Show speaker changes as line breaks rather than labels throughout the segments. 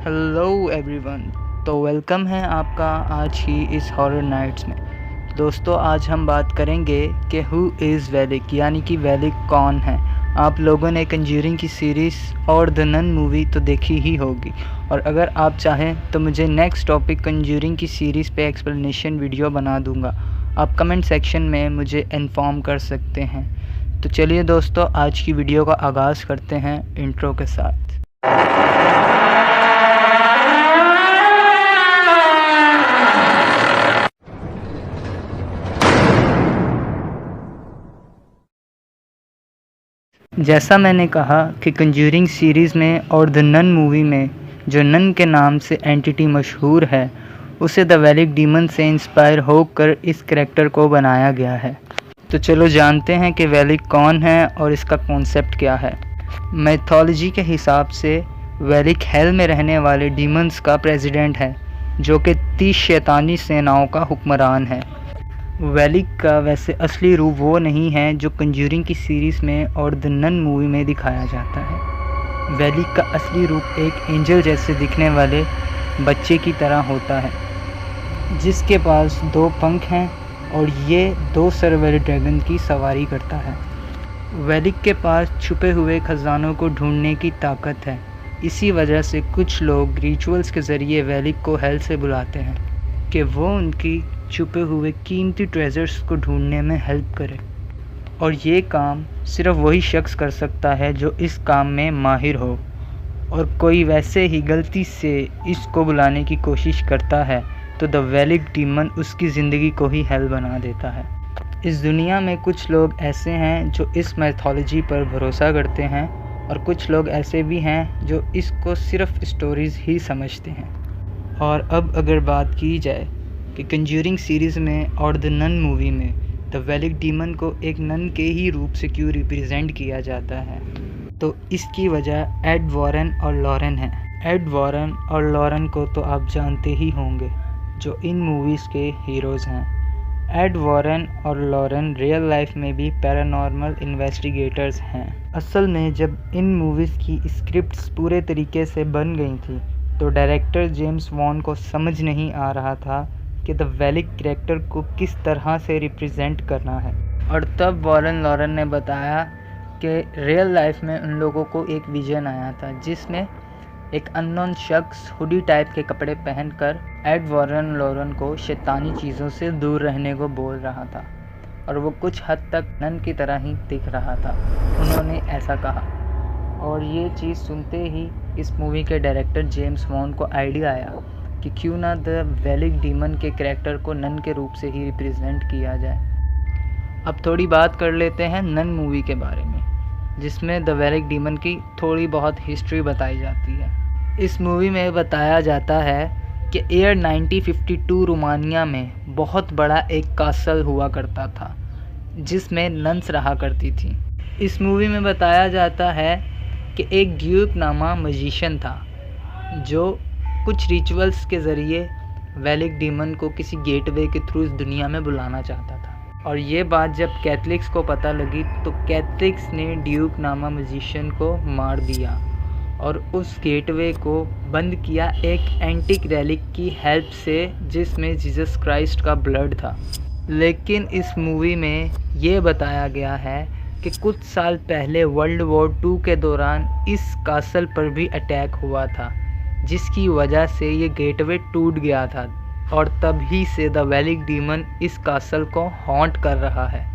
Hello everyone. तो welcome है आपका आज की इस हॉरर नाइट्स में। दोस्तों, आज हम बात करेंगे कि हु इज़ वेलिक, यानी कि वेलिक कौन है। आप लोगों ने कंज्यूरिंग की सीरीज़ और द नन मूवी तो देखी ही होगी, और अगर आप चाहें तो मुझे नेक्स्ट टॉपिक कंज्यूरिंग की सीरीज़ पे एक्सप्लेनेशन वीडियो बना दूंगा। आप कमेंट सेक्शन में मुझे इन्फॉर्म कर सकते हैं। तो चलिए दोस्तों, आज की वीडियो का आगाज़ करते हैं इंट्रो के साथ। जैसा मैंने कहा कि कंज्यूरिंग सीरीज़ में और द नन मूवी में जो नन के नाम से एंटिटी मशहूर है, उसे द वेलिक डीमन से इंस्पायर होकर इस करैक्टर को बनाया गया है। तो चलो जानते हैं कि वेलिक कौन है और इसका कॉन्सेप्ट क्या है। मैथोलॉजी के हिसाब से वेलिक हेल में रहने वाले डीमंस का प्रेसिडेंट है, जो कि 30 शैतानी सेनाओं का हुक्मरान है। वेलिक का वैसे असली रूप वो नहीं है जो कंज्यूरिंग की सीरीज़ में और द नन मूवी में दिखाया जाता है। वेलिक का असली रूप एक एंजल जैसे दिखने वाले बच्चे की तरह होता है, जिसके पास 2 पंख हैं और ये 2 सर वाले ड्रैगन की सवारी करता है। वेलिक के पास छुपे हुए खजानों को ढूंढने की ताकत है। इसी वजह से कुछ लोग रिचुअल्स के ज़रिए वेलिक को हेल से बुलाते हैं कि वो उनकी छुपे हुए कीमती ट्रेजर्स को ढूंढने में हेल्प करे, और ये काम सिर्फ वही शख्स कर सकता है जो इस काम में माहिर हो। और कोई वैसे ही गलती से इसको बुलाने की कोशिश करता है तो द वेलिक डीमन उसकी ज़िंदगी को ही हेल बना देता है। इस दुनिया में कुछ लोग ऐसे हैं जो इस मैथोलॉजी पर भरोसा करते हैं, और कुछ लोग ऐसे भी हैं जो इसको सिर्फ स्टोरीज़ ही समझते हैं। और अब अगर बात की जाए कि कंज्यूरिंग सीरीज़ में और द नन मूवी में द वेलिक डीमन को एक नन के ही रूप से क्यों रिप्रेजेंट किया जाता है, तो इसकी वजह एड वॉरेन और लॉरेन है। एड वॉरेन और लॉरेन को तो आप जानते ही होंगे, जो इन मूवीज़ के हीरोज़ हैं। एड वॉरेन और लॉरेन रियल लाइफ में भी पैरानॉर्मल इन्वेस्टिगेटर्स हैं। असल में जब इन मूवीज़ की स्क्रिप्ट्स पूरे तरीके से बन गई थी तो डायरेक्टर जेम्स वॉन को समझ नहीं आ रहा था कि द वेलिक कैरेक्टर को किस तरह से रिप्रेजेंट करना है। और तब वॉरेन लॉरेन ने बताया कि रियल लाइफ में उन लोगों को एक विजन आया था, जिसमें एक अननोन शख्स हुडी टाइप के कपड़े पहनकर एड वॉरेन लॉरेन को शैतानी चीज़ों से दूर रहने को बोल रहा था, और वो कुछ हद तक नन की तरह ही दिख रहा था। उन्होंने ऐसा कहा, और ये चीज़ सुनते ही इस मूवी के डायरेक्टर जेम्स वॉन को आइडिया आया कि क्यों ना द वेलिक डीमन के करैक्टर को नन के रूप से ही रिप्रेजेंट किया जाए। अब थोड़ी बात कर लेते हैं नन मूवी के बारे में, जिसमें द वेलिक डीमन की थोड़ी बहुत हिस्ट्री बताई जाती है। इस मूवी में बताया जाता है कि ईयर 1952 रोमानिया में बहुत बड़ा एक कासल हुआ करता था, जिसमें नन्स रहा करती थी। इस मूवी में बताया जाता है कि एक ग्यूप नामा मजिशियन था, जो कुछ रिचुअल्स के ज़रिए वेलिक डीमन को किसी गेटवे के थ्रू इस दुनिया में बुलाना चाहता था। और ये बात जब कैथलिक्स को पता लगी तो कैथलिक्स ने ड्यूक नामा मजिशियन को मार दिया और उस गेटवे को बंद किया एक एंटिक रेलिक की हेल्प से, जिसमें जीसस क्राइस्ट का ब्लड था। लेकिन इस मूवी में ये बताया गया है कि कुछ साल पहले वर्ल्ड वॉर 2 के दौरान इस कासल पर भी अटैक हुआ था, जिसकी वजह से ये गेटवे टूट गया था, और तभी से द वेलिक डीमन इस कासल को हॉन्ट कर रहा है।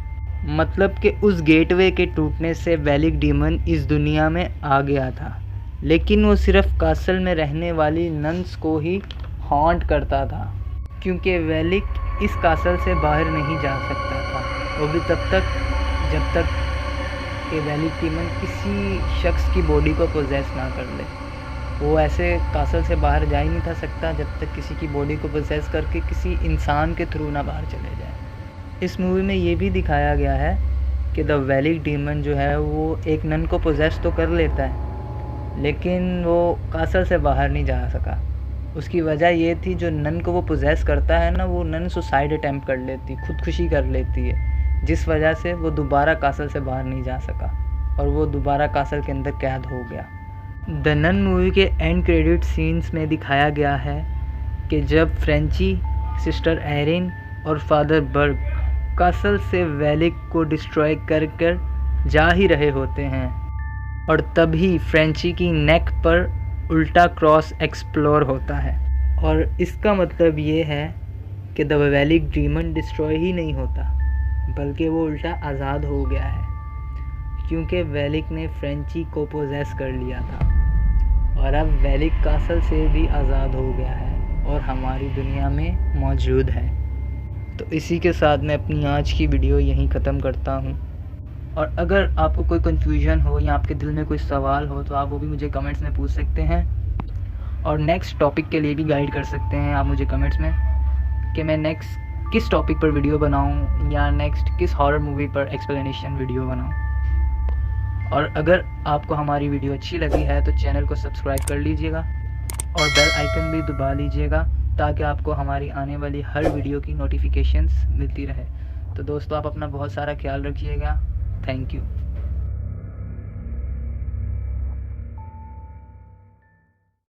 मतलब कि उस गेटवे के टूटने से वेलिक डीमन इस दुनिया में आ गया था, लेकिन वो सिर्फ कासल में रहने वाली नन्स को ही हॉन्ट करता था, क्योंकि वेलिक इस कासल से बाहर नहीं जा सकता था, वो भी तब तक जब तक कि वेलिक डीमन किसी शख्स की बॉडी को पोजेस ना कर ले। वो ऐसे कासल से बाहर जा ही नहीं था सकता जब तक किसी की बॉडी को पोजेस करके किसी इंसान के थ्रू ना बाहर चले जाए। इस मूवी में ये भी दिखाया गया है कि द वेलिक डीमन जो है वो एक नन को पोजेस तो कर लेता है, लेकिन वो कासल से बाहर नहीं जा सका। उसकी वजह ये थी, जो नन को वो पोजेस करता है ना, वो नन सुसाइड अटैम्प्ट कर लेती, खुदकुशी कर लेती है, जिस वजह से वो दोबारा कासल से बाहर नहीं जा सका और वो दोबारा कासल के अंदर कैद हो गया। द नन मूवी के एंड क्रेडिट सीन्स में दिखाया गया है कि जब फ्रेंची, सिस्टर एरिन और फादर बर्ग कासल से वेलिक को डिस्ट्रॉय कर जा ही रहे होते हैं और तभी फ्रेंची की नेक पर उल्टा क्रॉस एक्सप्लोर होता है। और इसका मतलब ये है कि द वेलिक डीमन डिस्ट्रॉय ही नहीं होता, बल्कि वो उल्टा आज़ाद हो गया है, क्योंकि वेलिक ने फ्रेंची को पोजेस कर लिया था और अब वेलिक कासल से भी आज़ाद हो गया है और हमारी दुनिया में मौजूद है। तो इसी के साथ मैं अपनी आज की वीडियो यहीं ख़त्म करता हूँ। और अगर आपको कोई कन्फ्यूजन हो या आपके दिल में कोई सवाल हो तो आप वो भी मुझे कमेंट्स में पूछ सकते हैं और नेक्स्ट टॉपिक के लिए भी गाइड कर सकते हैं आप मुझे कमेंट्स में कि मैं नेक्स्ट किस टॉपिक पर वीडियो बनाऊं या नेक्स्ट किस हॉरर मूवी पर एक्सप्लेनेशन वीडियो बनाऊं। और अगर आपको हमारी वीडियो अच्छी लगी है तो चैनल को सब्सक्राइब कर लीजिएगा और बेल आइकन भी दबा लीजिएगा ताकि आपको हमारी आने वाली हर वीडियो की नोटिफिकेशंस मिलती रहे। तो दोस्तों, आप अपना बहुत सारा ख्याल रखिएगा। Thank you.